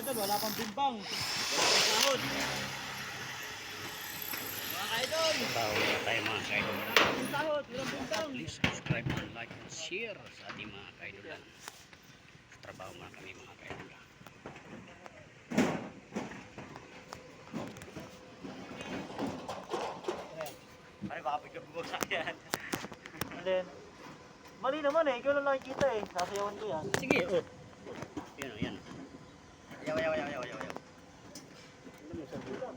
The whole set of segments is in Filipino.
idol, wala pang bimbang. Wala pang sahod. Mga idol. Trabaho na tayo mga kaidol. Walang sahod, walang bimbang. Please subscribe and like and share sa ating mga kaidolan. Trabaho muna kami mga kaidolan. Ay, baka biglang bumagsak yan. And then, mali naman eh, ikaw lang nakikita eh. Sasayawan ko yan. Sige, oh. Yan o, yan. Ayaw, ayaw, ayaw, ayaw, ayaw. Ano mo sa bulan?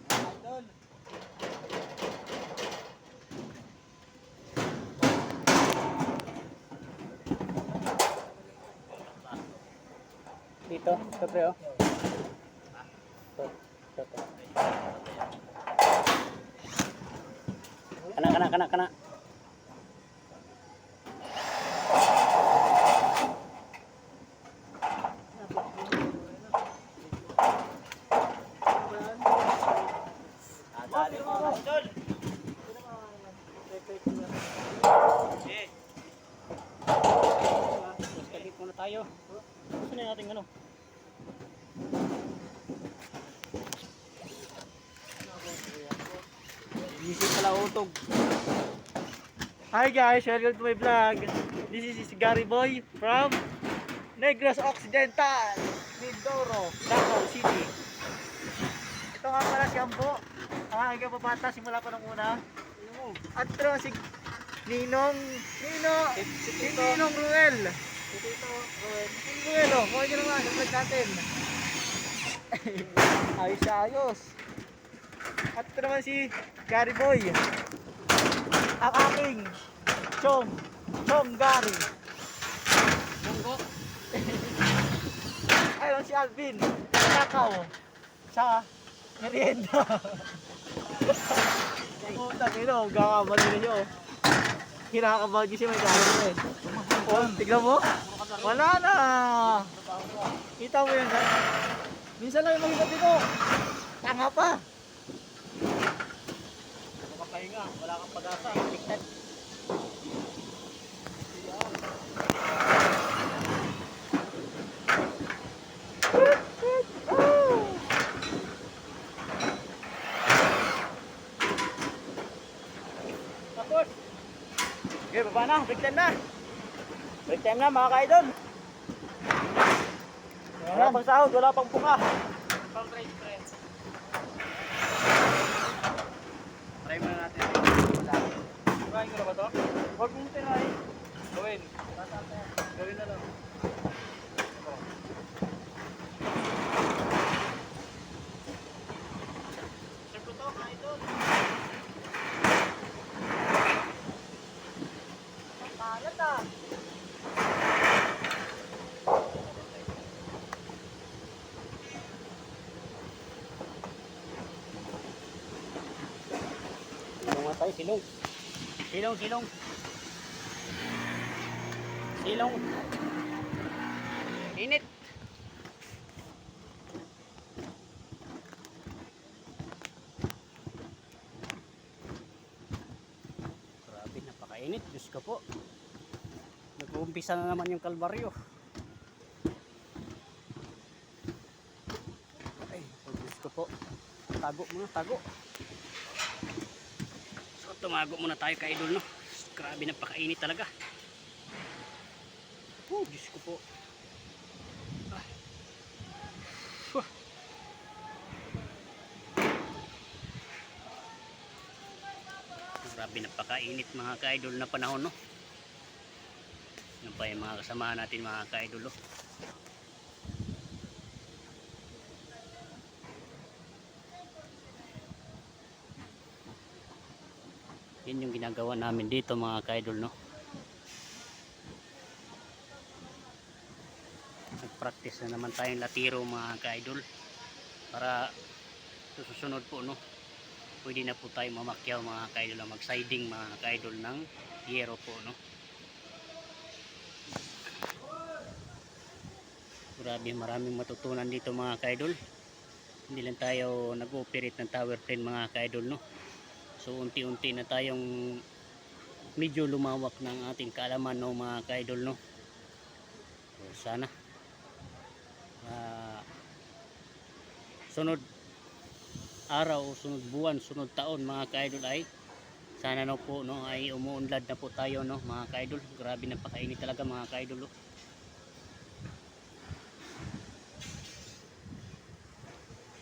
Idol. Dito, ito pre oh. Ito. Kana. Dali mo, idol. Eh, Mas kalit muna tayo. gusto na natin ano? Busy pala utog. Hi guys, welcome to my vlog. This is Gary Boy from Negros Occidental, Mindoro, Davao City. Ito nga pala si Ambo, ang aking kapabata simula pa nung una. At ito si Ninong Ruel. Ruel, oh, kuha nyo naman sa vlog natin. Ayos. At ito naman si Gary Boy, ang aking Chong Gary. Munggo. Ayun si Alvin, nakaw sa merienda. Puta kino, gakamali na nyo. Kinakabahan kasi may gano'n eh. Oh, tignan mo. Wala na. Kita mo yan, guys. Minsan lang yung makikita dito. Tanga pa. Makapahinga, wala kang pag-asa. Baliktad. Tapos. Okay, baba na. Break time na. Break time na mga ka-idol. Wala pang sahod, wala pang punga. Pang try. Try muna natin. Try ko na ba to? Huwag mong tinry. Gawin. Gawin na lang. Sir ko to, ka-idol. Palat ah. Silong nga tayo, silong. Silong. Init. Grabe, napakainit. Diyos ko po. Nag-uumpisa na naman yung kalbaryo. Ay, Diyos ko po. Tago. So, tumago muna tayo ka-idol, no? Grabe, napakainit talaga. Oh, Diyos ko po. Ah. Huh. Grabe, napakainit mga ka-idol na panahon, no? Yan pa yung mga kasama natin mga ka-idol, no? Yan yung ginagawa namin dito mga ka-idol, no? Nag-practice na naman tayong latiro mga ka-idol para susunod po, no? Pwede na po tayo mamakyaw mga ka-idol na mag-siding mga ka-idol ng yero po, no? Grabe, maraming matutunan dito mga ka-idol. Hindi lang tayo nag-operate ng tower crane mga ka-idol, no? So unti-unti na tayong medyo lumawak ng ating kaalaman, no, mga ka-idol, no. So, sana sunod araw, sunod buwan, sunod taon, mga ka-idol, ay sana na po, no, ay umuunlad na po tayo, no, mga ka-idol. Grabe, napakainit talaga, mga ka-idol, oh.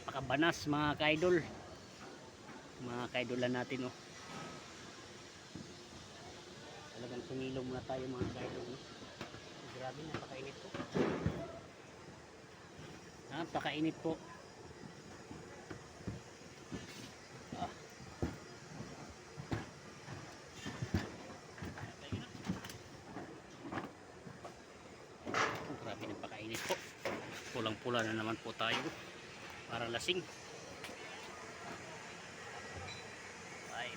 Pakabanas, mga ka-idol, mga ka-idolan natin, oh. Talagang sumilong na tayo, mga ka-idol, no. Grabe, napakainit po, napakainit po. Grabe, napakainit po. Pulang pula na naman po tayo, para lasing. Ay,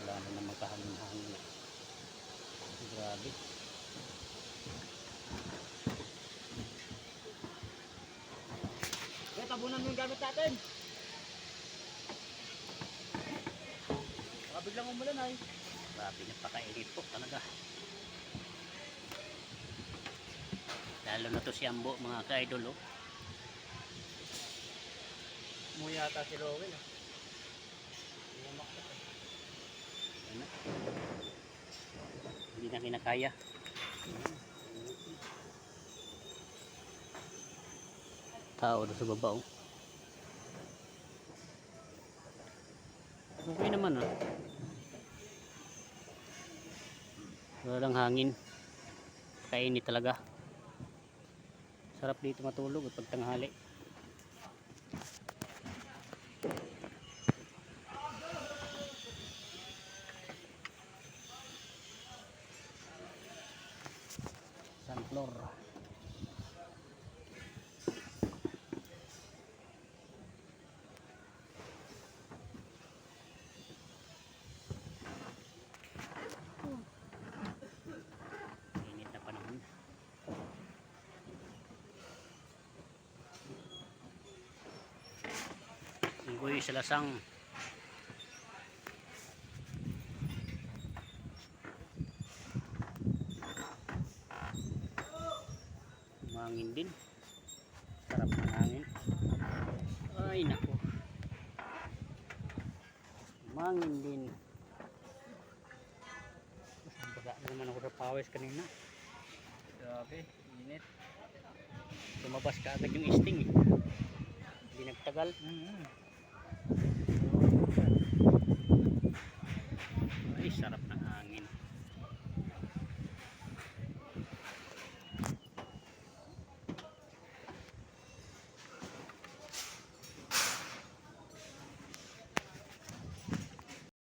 wala na namang kahangin-hangin. Grabe. Kaya tabunan mo yung gamit natin. Biglang umulan ay. Grabe, napakainit po talaga. Lalo na to si Ambo, mga ka-idol, oh. Umuya yata si Rowell. Ayan na. Hindi na kinakaya. Tao doon sa baba, oh. Okay naman, ah. Walang hangin. Kainit talaga. Sarap dito matulog at pagtanghali. Sunflower. Init na panahon. Igoy sa lasang. Mangin din. Sarap ng hangin. Ay, nako. Mangin din. Baga na naman ako sa pawis kanina. Grabe, init. Lumabas ka agad yung sting, eh. Hindi nagtagal.